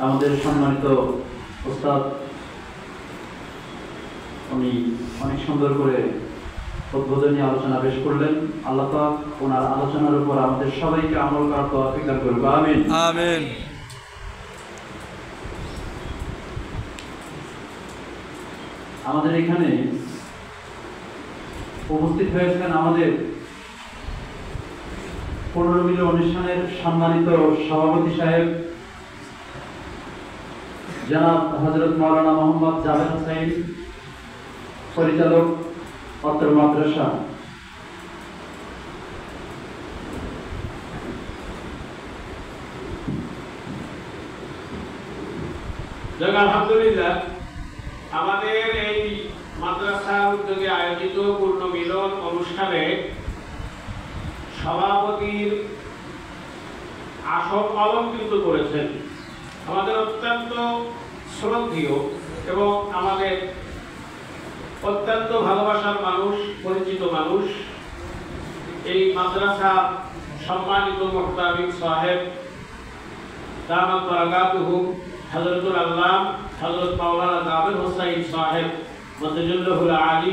আমাদের সম্মানিত উস্তাদ উনি অনেক সুন্দর করে উদ্বোধনী আলোচনা পেশ করলেন। আল্লাহ পাক ওনার আলোচনার উপর আমাদের সবাইকে আমল করার তৌফিক দান করুন। আমিন আমিন। আমাদের এখানে উপস্থিত হয়েছেন আমাদের 15 মিনিট অনুষ্ঠানের সম্মানিত সভাপতি সাহেব জনাব হযরত মাওলানা মোহাম্মদ জাভেদ হোসেন, পরিচালক অত্র মাদ্রাসা। আলহামদুলিল্লাহ, আমাদের এই মাদ্রাসার উদ্যোগে আয়োজিত পূর্ণ মিলন অনুষ্ঠানে সভাপতির আসন অলঙ্কৃত করেছেন আমাদের অত্যন্ত শ্রদ্ধেয় এবং আমাদের অত্যন্ত ভালোবাসার মানুষ, পরিচিত মানুষ, এই মাদ্রাসা সম্মানিত মুহতামিম সাহেব দামাত বারাকাতুহু হযরতুল আল্লাহ হযরত মাওলানা জাভেদ হোসেন সাহেব মদদুল্লাহুল আলী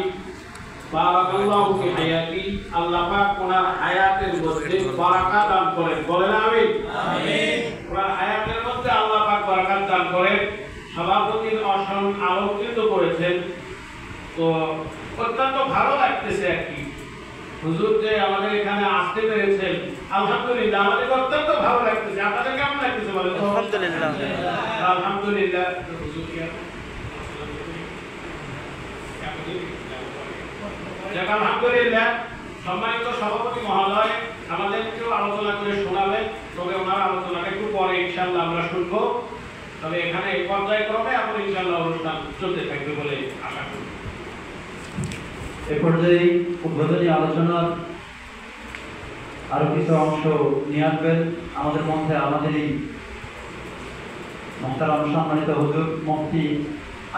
বারাকাল্লাহু ফি হায়াতি। আল্লাহ পাক ওনার হায়াতের মধ্যে বারাকাত দান করেন। বলেন আমিন। আমিন। ওনার হায়াতের মধ্যে আল্লাহ পাক বারাকাত দান করেন। সভাপতির আসন অলঙ্কৃত করেছেন, তো অত্যন্ত ভালো লাগতেছে আর কি। হুজুর যে আমাদের এখানে আসতে পেরেছেন, আলহামদুলিল্লাহ আমাদের অত্যন্ত ভালো লাগতেছে। আপনাদের কেমন লাগতেছে বলেন? আলহামদুলিল্লাহ। আলহামদুলিল্লাহ। আলহামদুলিল্লাহ, সম্মানিত সভাপতি মহোদয় আমাদেরকেও আলোচনা করে শোনাবেন, তবে ওনার আলোচনাটা একটু পরে ইনশাআল্লাহ আমরা শুনবো। তবে এখানে পর্যায়ক্রমে আপনার ইনশাআল্লাহ অনুষ্ঠান চলতে থাকবে বলে আশা করি। এ পর্যায়ে উদ্বোধনী আলোচনার আরো কিছু অংশ নিয়ে আসবেন আমাদের মধ্যে আমাদের এই মোহতারাম সম্মানিত হুজুর মুফতি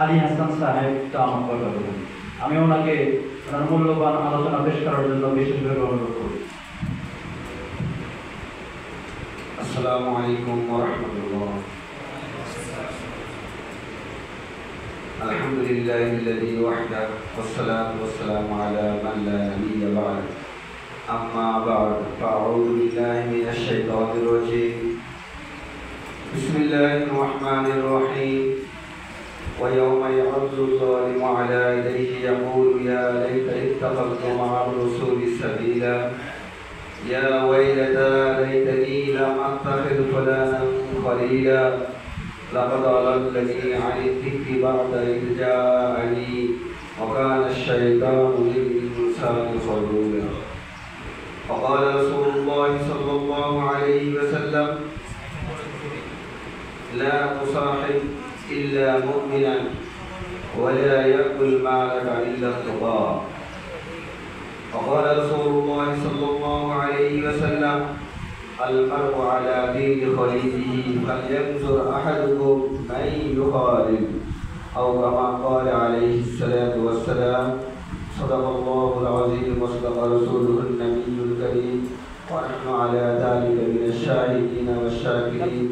আলী হাসান সাহেব। তো আমার কথা বলুন, আমি ওনাকে ওনার মূল্যবান আলোচনা পেশ করার জন্য বিশেষভাবে অনুরোধ করি। আসসালামু আলাইকুম ওয়া রাহমাতুল্লাহ। আলহামদুলিল্লাহিল্লাযী ওয়াহদাহু ওয়াসসালাতু ওয়াসসালামু আলা মান লা নাবিয়্যা বা'দ। আম্মা বা'দ, ফাআউযু বিল্লাহি মিনাশ শাইতানির রাজীম। বিসমিল্লাহির রাহমানির রাহিম। ওয়া ইয়াওমা ইয়া'আযু যালিমু আলা ইয়াদাইহি ইয়াকুলু ইয়া লাইতানি ইত্তাখাযতু মা'আর রাসূলি সাবিলা ইয়া ওয়াইলাতা লাইতানি লাম আত্তাখিয ফুলানান খলিলা لقد أضلني عن الذكر بعد إذ جاءني وكان الشيطان للإنسان خذولا. وقال رسول الله صلى الله عليه وسلم لا تصاحب إلا مؤمنا ولا يأكل مالك إلا التقى. وقال رسول الله صلى الله عليه وسلم المرء على دين خليله فلينظر أحدكم من يخالف أو كما قال عليه الصلاة والسلام. صدق الله العظيم وصدق رسوله النبي الكريم ونحن على ذلك من الشاهدين والشاكرين.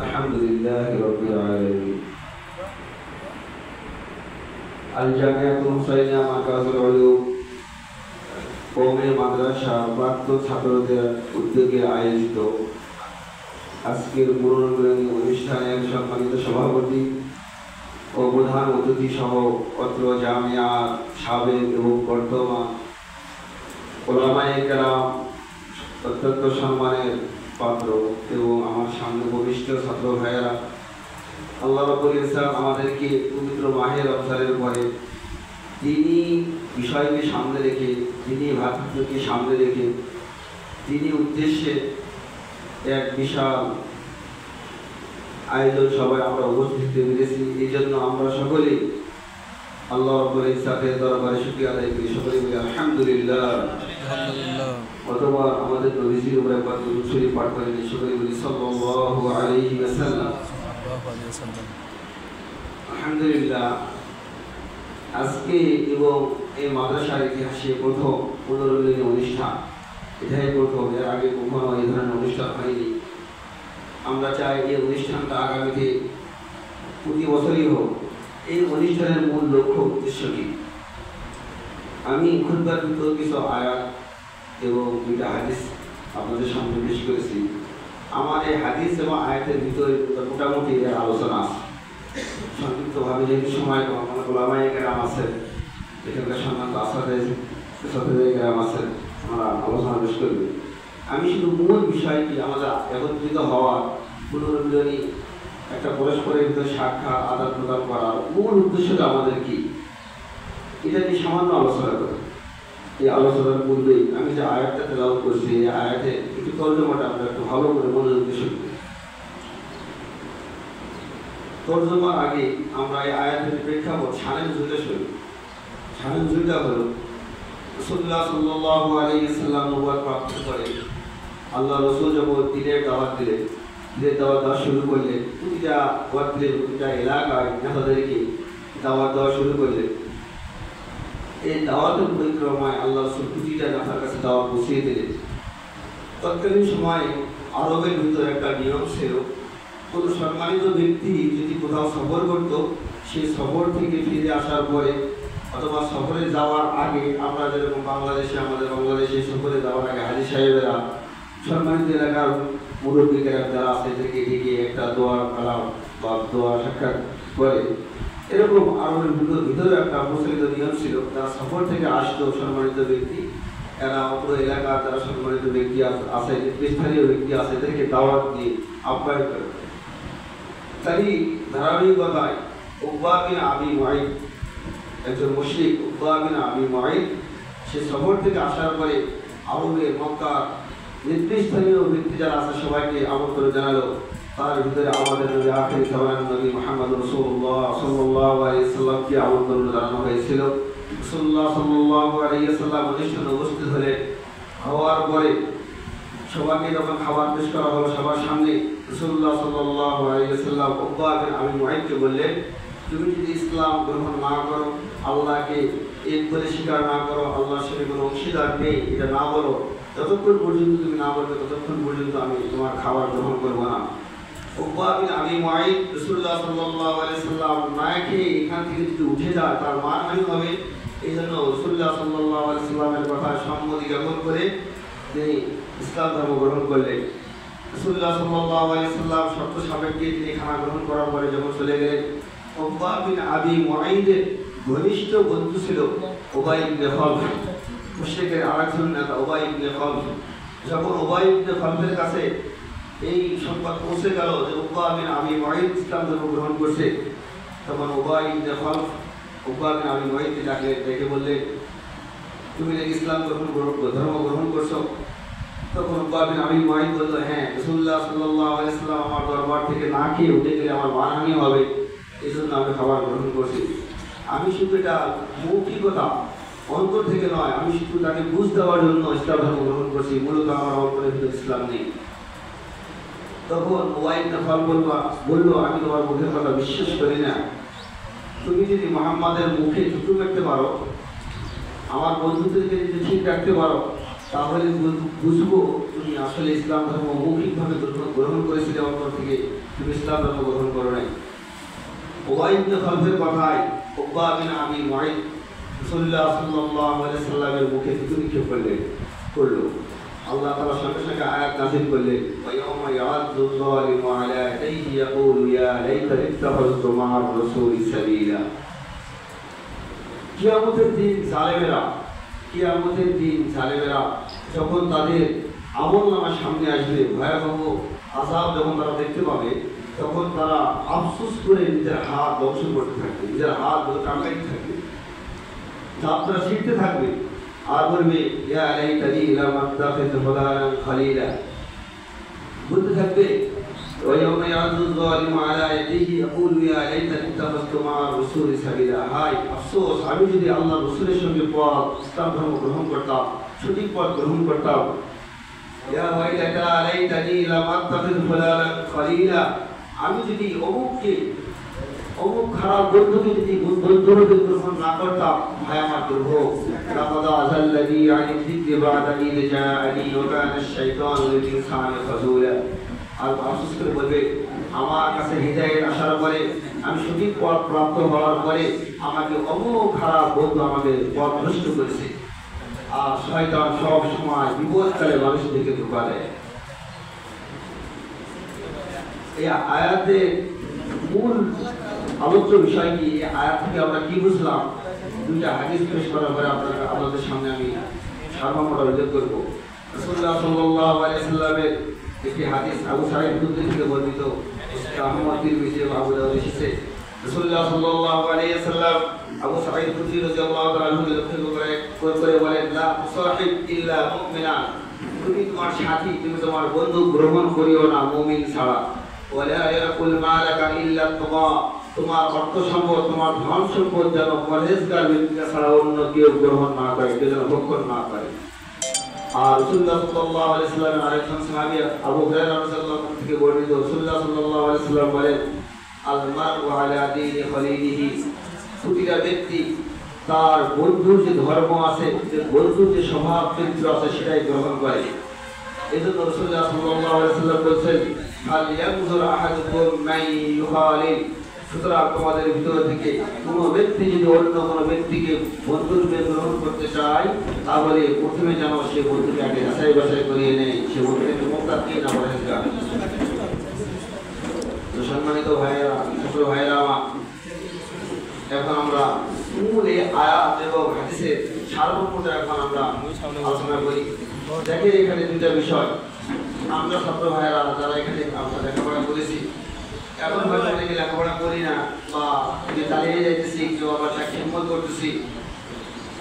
الحمد لله رب العالمين. الجامعة الحسينية مركز العلوم কওমি মাদ্রাসা প্রাক্তন ছাত্রদের উদ্যোগে আয়োজিত আজকের পুনর্মিলনী অনুষ্ঠানের সম্মানিত সভাপতি ও প্রধান অতিথি সহ অত্র জামিয়ার সাবেক এবং বর্তমান ওলামায়ে কেরাম, অত্যন্ত সম্মানের পাত্র এবং আমার সামনে ভবিষ্ঠ ছাত্র ভাইয়েরা, আল্লাহ রাব্বুল ইজ্জত আমাদেরকে পবিত্র মাহে রমজানের পরে তিনি বিষয়কে সামনে রেখে, তিনি ভাতৃত্বকে সামনে রেখে, তিনি উদ্দেশ্যে এক বিশাল আয়োজন সবাই আমরা উপস্থিত হতে পেরেছি। এই জন্য আমরা সকলেই আল্লাহ রাব্বুল ইজ্জতের দরবারে শুকরিয়া আদায় করি। সকলেই বলি আলহামদুলিল্লাহ। অথবা আমাদের নবীজির উপরে একবার দুরূদ শরীফ পাঠ করে নিই। সকলেই বলি সাল্লাল্লাহু আলাইহি ওয়াসাল্লাম। আলহামদুলিল্লাহ, আজকে এবং এই মাদ্রাসার ইতিহাসে প্রথম পুনর্মিলনী অনুষ্ঠান, এটাই প্রথম। এর আগে কখনো এই ধরনের অনুষ্ঠান হয়নি। আমরা চাই এই অনুষ্ঠানটা আগামীতে প্রতি বছরই হোক। এই অনুষ্ঠানের মূল লক্ষ্য উদ্দেশ্য কি? আমি খুতবার ভিতর কিছু আয়াত এবং দুইটা হাদিস আপনাদের সামনে পেশ করেছি। আমার এই হাদিস এবং আয়াতের ভিতরে মোটামুটি এর আলোচনা আছে। সংক্ষিপ্তভাবে যেহেতু সময় কম, আমার ওলামায়ে কেরাম আছেন, এখানকার সম্মানিত আসাদে কেরাম আছেন, আমরা আলোচনা পেশ করব। আমি শুধু মূল বিষয়টি আমাদের একত্রিত হওয়ার পুনর্মিলনী একটা পরস্পরের ভিতরে সাক্ষাৎ আদান প্রদান করার মূল উদ্দেশ্যটা আমাদের কি, এটা নিয়ে সামান্য আলোচনা করি। এই আলোচনার পূর্বেই আমি যে আয়াতটা তেলাওয়াত করছি, এই আয়াতে একটু তর্জমাটা আমরা একটু ভালো করে মনোযোগ শুনব। তর্জমার আগে আমরা এই আয়াতের প্রেক্ষাপট শানে নজুলে শুনি। শানে নজুলটা হলো রাসূলুল্লাহ সাল্লাল্লাহু আলাইহি ওয়াসাল্লাম নবুয়ত প্রাপ্ত করে আল্লাহ রাসূল যখন দিনের দাওয়াত দিলেন, দিনের দাওয়াত দেওয়া শুরু করলেন, প্রতিটা ওয়ার্ড দিলেন, প্রতিটা এলাকায় নেতাদেরকে দাওয়াত দেওয়া শুরু করলেন। এই দাওয়াতের পরিক্রমায় আল্লাহ রাসূল প্রতিটা নেতার কাছে দাওয়াত পৌঁছিয়ে দিলেন। তৎকালীন সময়ে আরবের ভিতরে একটা নিয়ম ছিল, কোনো সম্মানিত ব্যক্তি যদি কোথাও সফর করত, সেই সফর থেকে ফিরে আসার পরে অথবা সফরে যাওয়ার আগে, আমরা যেরকম আমাদের বাংলাদেশে সফরে যাওয়ার আগে হাজী সাহেবেরা সম্মানিত এলাকার মুরব্বীরা যারা আছে থেকে ডেকে একটা দোয়ার কালাম বা দোয়া সাক্ষাৎ করে। এরকম আরবের ভিতরে একটা প্রচলিত নিয়ম ছিল, যারা সফর থেকে আসতো সম্মানিত ব্যক্তি, এরা অপর এলাকার যারা সম্মানিত ব্যক্তি আছে, স্থানীয় ব্যক্তি আছে, এদেরকে দাওয়াত দিয়ে আপ্যায়ন করে। তারই ধারাবাহিকতায় উকবা বিন আবি মুআইদ, একজন মুশরিক উকবা বিন আবি মুআইদ, সে সফর থেকে আসার পরে আরবের মক্কার নেতৃস্থানীয় ব্যক্তি যারা আছে সবাইকে আমন্ত্রণ জানালো। তার ভিতরে আমাদের নবী আখির জামানার নবী মুহাম্মদ রাসূলুল্লাহ সাল্লাল্লাহু আলাইহি ওয়াসাল্লামকে আমন্ত্রণ জানানো হয়েছিল। রাসূলুল্লাহ সাল্লাল্লাহু আলাইহি ওয়াসাল্লাম অনুষ্ঠানে উপস্থিত হলেন। হওয়ার পরে সবাইকে যখন খাবার পেশ করা হলো সবার সামনে, রাসূলুল্লাহ সাল্লাল্লাহু আলাইহি ওয়াসাল্লাম উকবা বিন আবি মুআইদকে বললেন, তুমি যদি ইসলাম গ্রহণ না করো, আল্লাহকে এক বলে স্বীকার না করো, আল্লাহর সাথে কোনো অংশীদার নেই এটা না বলো, যতক্ষণ পর্যন্ত তুমি না বলবে ততক্ষণ পর্যন্ত আমি তোমার খাবার গ্রহণ করবো না। উকবা বিন আবি মুআইদ রাসূলুল্লাহ সাল্লাল্লাহু আলাইহি ওয়াসাল্লাম না খেয়ে এখান থেকে যদি উঠে যায় তার মানহানি হবে, এই জন্য রাসূলুল্লাহ সাল্লাল্লাহু আলাইহি ওয়াসাল্লামের কথা সম্মতি জ্ঞাপন করে তিনি ইসলাম ধর্ম গ্রহণ করলেন। রাসূলুল্লাহ সাল্লাল্লাহু আলাইহি ওয়াসাল্লাম শর্ত সাপেক্ষে তিনি খানা গ্রহণ করার পরে যখন চলে গেলেন, উকবা বিন আবি মুআইদের ঘনিষ্ঠ বন্ধু ছিল উবাই ইবনে খালফ, মুশরিকের আরেকজন নেতা উবাই ইবনে খালফ। যখন উবাই ইবনে খালফের কাছে এই সংবাদ পৌঁছে গেল যে উকবা বিন আবি মুআইদ ইসলাম ধর্ম গ্রহণ করছে, তখন উবাই ইবনে খালফ উকবা বিন আবি মুআইদকে ডেকে বললেন, তুমি নাকি ইসলাম ধর্ম গ্রহণ করছো? তখন উকবা বিন আবি মুআইদ বলল, হ্যাঁ, রাসূলুল্লাহ সাল্লাল্লাহু আলাইহি ওয়াসাল্লাম আমার দরবার থেকে না খেয়ে উঠে গেলে আমার মানহানি হবে, এই জন্য আমি খাবার গ্রহণ করছি। আমি শুধু এটা মৌখিকতা অন্তর থেকে নয়, আমি শুধু তাকে বুঝ দেওয়ার জন্য ইসলাম ধর্ম গ্রহণ করছি, মূলত আমার অন্তরের ভিতরে ইসলাম নেই। তখন উবাই ইবনে খালফ বলল, আমি তোমার মুখের কথা বিশ্বাস করি না। তুমি যদি মুহাম্মাদের মুখে থুতু মারতে পারো, আমার বন্ধুদেরকে যদি ঠিক রাখতে পারো, তাহলে বুঝবো তুমি আসলে ইসলাম ধর্ম মৌখিকভাবে গ্রহণ করেছিলে, অন্তর থেকে তুমি ইসলাম ধর্ম গ্রহণ করো নাই। উবাই ইবনে খালফের কথায় উকবা বিন আবি মুআইদ রাসূলুল্লাহ সাল্লাল্লাহু আলাইহি ওয়াসাল্লামের মুখে থুতু নিক্ষেপ করলো। আল্লাহ তাআলা সঙ্গে সঙ্গে আয়াত নাযিল করলেন, ওয়া ইয়াওমা ইয়া'আযু যালিমু আলা ইয়াদাইহি ইয়াকুলু ইয়া লাইতানি ইত্তাখাযতু মা'আর রাসূলি সাবিলা। কিয়ামতের দিন জালেমেরা যখন তাদের আমলনামা সামনে আসবে, ভয়াবহ আযাব যখন তারা দেখতে পাবে, তখন তারা আফসোস করে নিজের হাত ধ্বংস করতে থাকবে, নিজের হাত কামড়াইতে থাকবে, যাত্রা ছিঁড়তে থাকবে, আর বলবে ইয়া লাইতানি লাম আত্তাখিযু ফুলানান খালিলা, বলতে থাকবে ওয়া ইয়াওমা ইয়া'আযু যালিমু আলা ইয়াদিহি ইয়াকুলু ইয়া লাইতানি ইত্তাখাযতু মা'আর রাসূলি সাবিলা। হায় আফসোস, আমি যদি আল্লাহর রাসূলের সঙ্গে ইসলাম ধর্ম গ্রহণ করতাম, সঠিক পথ গ্রহণ করতাম। ইয়া ওয়াইলাতা লাইতানি লাম আত্তাখিযু ফুলানান খালিলা, আমি যদি অমুক খারাপ বন্ধুকে যদি বন্ধুরূপে গ্রহণ না করতাম, ভাই আমার দুর্ভোগ। লাকাদ আযাল্লানি আনি যিকরি বা'দা ইয জাআনি ওয়া কানা আশ-শাইতানু লিল ইনসানি খাযুলা। আর আফসোস করে বলবে আমার কাছে হৃদয়ের আসার পরে আমি সঠিক পথ প্রাপ্ত হওয়ার পরে আমাকে অমুক খারাপ বন্ধু আমাকে পথ ভ্রষ্ট করেছে। আর শয়তান সব সময় বিপদকালে মানুষদেরকে ধোঁকা দেয়। এই আয়াতের মূল আলোচ্য বিষয় কি, এই আয়াত থেকে আমরা কি বুঝলাম, দুইটা হাদিস পেশ করার পরে আপনাদের সামনে আমি সারমর্মটা উল্লেখ করবো। রাসূলুল্লাহ সাল্লাল্লাহু আলাইহি ওয়াসাল্লামের একটি হাদিস আবু সাঈদ খুদরি থেকে বর্ণিত, আহমদ তিরমিজি এবং আবু দাউদ এসেছে। রাসূলুল্লাহ সাল্লাল্লাহু আলাইহি ওয়াসাল্লাম আবু সাঈদ খুদরি রাদিয়াল্লাহু তাআলা আনহু লক্ষ্য করে বলেন, লা তুসাহিব ইল্লা মুমিনা, তুমি তোমার সাথী, তুমি তোমার বন্ধু গ্রহণ করিও না মুমিন ছাড়া। ওয়ালা ইয়াকুল মালাকা ইল্লা তাকা, তোমার অর্থ সম্পদ, তোমার ধন সম্পদ যেন পরহেজগার ব্যক্তি ছাড়া অন্য কেউ গ্রহণ না করে, কেউ যেন ভক্ষণ না করে। আর রাসূলুল্লাহ সাল্লাল্লাহু আলাইহি ওয়াসাল্লামের আরেকজন সাহাবী আবু হুরায়রা রাদিয়াল্লাহু আনহু থেকে বর্ণিত, রাসূলুল্লাহ সাল্লাল্লাহু আলাইহি ওয়াসাল্লাম বলেন, আল মারউ আলা দীনি খলিলিহি, প্রতিটা ব্যক্তি তার বন্ধুর যে ধর্ম আছে, যে বন্ধুর যে স্বভাব চরিত্র আছে সেটাই গ্রহণ করে। এজন্য রাসূলুল্লাহ সাল্লাল্লাহু আলাইহি ওয়াসাল্লাম বলেন, হাল ইয়ানজুর আহাদুকুম মান ইউখালিল, সুতরাং তোমাদের ভিতর থেকে কোনো ব্যক্তি যদি অন্য কোনো ব্যক্তিকে বন্ধুরূপে গ্রহণ করতে চায়, তাহলে প্রথমে যেন সে বন্ধুকে আগে যাচাই বাছাই করিয়ে নেয়, সে বন্ধুকে মুত্তাকি না পরহেজগার। তো সম্মানিত ভাইয়েরা, ছোট ভাইয়েরা আমার, এখন আমরা মূল এই আয়াত এবং হাদিসের সারমর্মটা এখন আমরা আলোচনা করি। দেখেন এখানে দুইটা বিষয়, আমরা ছাত্র ভাইয়েরা যারা এখানে আমরা লেখাপড়া করেছি, এখন হয়তো অনেকে লেখাপড়া করি না বা চালিয়ে যাইতেছি, কেউ আবার খেদমত করতেছি।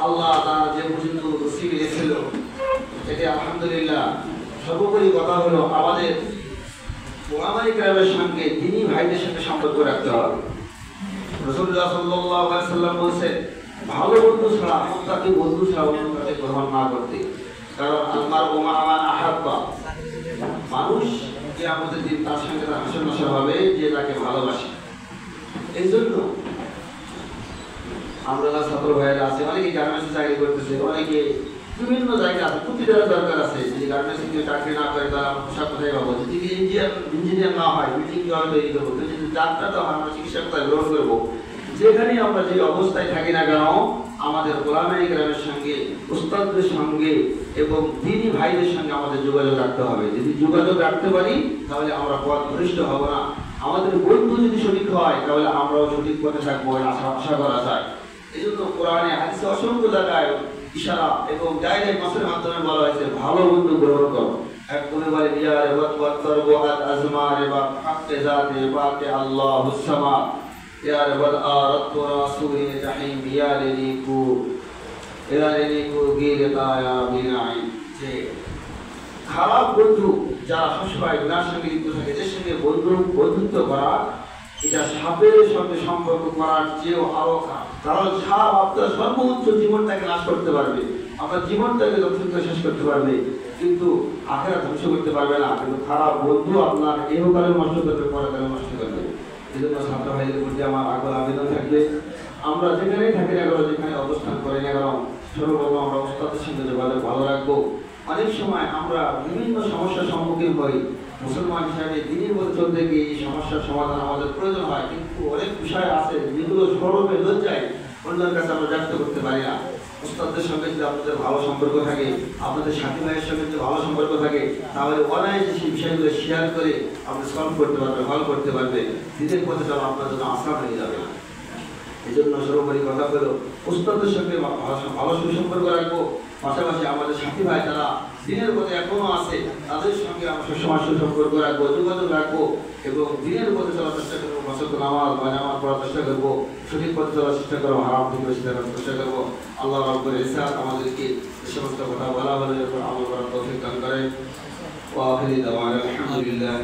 আল্লাহ তার যে পর্যন্ত নসিব রেখেছিল, এতে আলহামদুলিল্লাহ। সর্বোপরি কথা হলো আমাদের ওলামায়ে কেরামের সঙ্গে, দ্বীনী ভাইদের সঙ্গে সম্পর্ক রাখতে হবে। রাসূলুল্লাহ সাল্লাল্লাহু আলাইহি ওয়াসাল্লাম বলেছেন, ভালো বন্ধু ছাড়া, মুত্তাকি বন্ধু ছাড়া অন্য কাউকে গ্রহণ না করতে। কারণ আল-মারউ মা মান আহাব্বা, মানুষ যে আমাদের দিন তার সঙ্গে তার হাসর নশর হবে যে তাকে ভালোবাসে। এই জন্য আমরা ছাত্র ভাইয়েরা আছে, অনেকে গার্মেন্টসে চাকরি করতেছে, অনেকে বিভিন্ন জায়গায় আছে, প্রতিটা দরকার আছে। যদি গার্মেন্টসে কেউ চাকরি না করে তারা পোশাক কোথায় পাবো, যদি ইঞ্জিনিয়ার না হয় বিল্ডিং কিভাবে তৈরি করবো, যদি ডাক্তার তো হয় আমরা চিকিৎসা কোথায় গ্রহণ করবো। যেখানে আমরা যে অবস্থায় থাকি না কেন, আমাদের ওলামায়ে কেরামের সঙ্গে, উস্তাদদের সঙ্গে এবং দ্বীনী ভাইদের সঙ্গে আমাদের যোগাযোগ রাখতে হবে। যদি যোগাযোগ রাখতে পারি তাহলে আমরা পথভ্রষ্ট হব না। আমাদের বন্ধু যদি সঠিক হয় তাহলে আমরাও সঠিক পথে থাকবো, আশা করা যায়। এই জন্য কোরআনে হাদিসে অসংখ্য জায়গায় ইশারা এবং ডাইরেক্ট মাসের মাধ্যমে বলা হয়েছে ভালো বন্ধু গ্রহণ করো। একদমই বলে ইয়ারে ওয়াতওয়াতর ওয়াত আজমারে বা হাক্কে জাতে বাতে আল্লাহুস সামাদ ইয়ারে ওয়াদ আরাতু রাসূলি জাহিম ইয়ালিনিকু গিরতায়া বিনাই। যে খারাপ বন্ধু যারা সবসময় গুনার সঙ্গে লিপ্ত থাকে, এদের সঙ্গে বন্ধুত্ব করা এটা সাপের সঙ্গে সম্পর্ক করার চেয়েও আরো খারাপ। কারণ সাপ আপনার সর্বোচ্চ জীবনটাকে নাশ করতে পারবে, আপনার জীবনটাকে যথেষ্ট শেষ করতে পারবে, কিন্তু আখেরাত ধ্বংস করতে পারবে না। কিন্তু খারাপ বন্ধু আপনার ইহকালে নষ্ট করবে, পরকালে নষ্ট করবে। এই জন্য ছাত্র ভাইদের প্রতি আমার আগ্রহ আবেদন থাকবে, আমরা যেখানেই থাকি না কেন, যেখানে অবস্থান করি না কেন, সর্বপ্রথম আমরা উস্তাদের সঙ্গে যোগাযোগ ভালো রাখবো। অনেক সময় আমরা বিভিন্ন সমস্যার সম্মুখীন হই, মুসলমান হিসাবে দিনের মধ্যে চলতে গিয়ে এই সমস্যার সমাধান আমাদের প্রয়োজন হয়, কিন্তু অনেক বিষয় আছে যেগুলো সরবে লজ্জায় অন্যের কাছে আমরা ব্যক্ত করতে পারি না। উস্তাদদের সঙ্গে যদি আপনাদের ভালো সম্পর্ক থাকে, আপনাদের সাথী ভাইয়ের সঙ্গে যদি ভালো সম্পর্ক থাকে, তাহলে অনায়াসে সেই বিষয়গুলো শেয়ার করে আপনি সলভ করতে পারবে, হল করতে পারবে, দিনের পথে যাওয়া আপনার জন্য আশা হয়ে যাবে না। এই জন্য সর্বোপরি কথা হলো উস্তাদের সঙ্গে ভালো সুসম্পর্ক রাখবো, পাশাপাশি আমাদের সাথী ভাই যারা দিনের পথে এখনো আছে তাদের সঙ্গে আমরা সবসময় সুসম্পর্ক রাখবো, যোগাযোগ রাখবো এবং দিনের পথে চলার চেষ্টা করবো, বছর নামাজ বা জামাত পড়ার চেষ্টা করবো, সঠিক পথে চলার চেষ্টা করবো, হারাম থেকে বেঁচে থাকার চেষ্টা করবো। আল্লাহ রাব্বুল ইজ্জাত আমাদেরকে এই সমস্ত কথা বলা হলে আমল করার তৌফিক দান করেন। ওয়া আখিরি দাওয়ানা আলহামদুলিল্লাহ।